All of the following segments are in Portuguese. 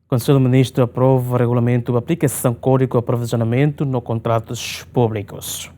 Conselho Ministro aprova regulamento de aplicação Código de Aprovisionamento no contratos públicos.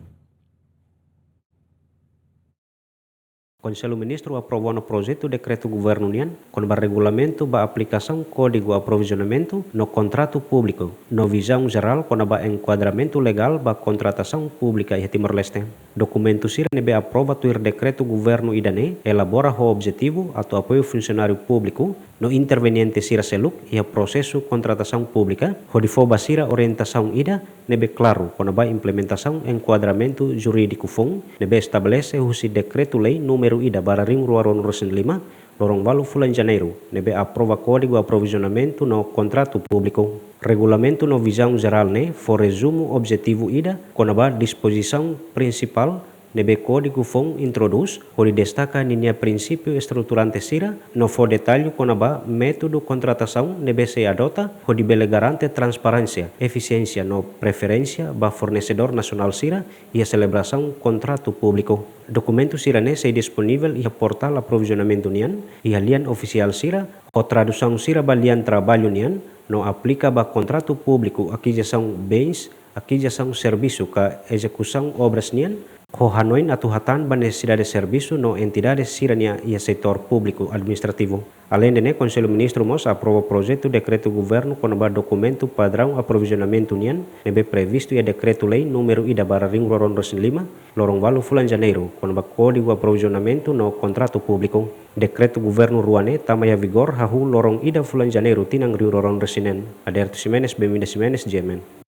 Conselho Ministro aprovou no projeto de decreto governo União com o regulamento da aplicação Código de Aprovisionamento no contrato público, no visão geral com o enquadramento legal da contratação pública em Timor-Leste. Documento sira nebe aprova o decreto governo idane elabora o objetivo atau apoio funcionário público no interveniente sira seluk e o processo contratação pública, o difoba sira orientação ida nebe claro com a implementação enquadramento jurídico fung nebe estabelece o decreto-lei número ida bararing ruaron rosin 5 lorong valu fulan janeiro nebe aprova código de aprovisionamento no contrato público. Regulamento no visão geral ne for resumo objetivo ida com a disposição principal nebe código fong introduz onde destaca linha princípio estruturante sira no for detalhe com a método contratação nebe se adota onde bele garante transparência eficiência no preferência ba fornecedor nacional sira e a celebração contrato público. Documento sira ne se disponível e a portal aprovisionamento União e a lian oficial sira o tradução sira ba lian trabalho União no aplica ba contrato público aquisição bens aquisição serviço ka execução obras União ko hanoin atau hatan ba necessidade de serviço no entidades sirania e setor público administrativo. Além de Conselho Ministro mos aprova projeto decreto governo com o documento padrão aprovisionamento União nebe previsto e decreto-lei número ida bararing roron rosin 5 lorong valu fulan janeiro com o código aprovisionamento no contrato público. Decreto governo ruane tamaya vigor hahu lorong ida fulan janeiro tinang riu roron resinen. Aderto Simenes Bemida Simenes Jemen.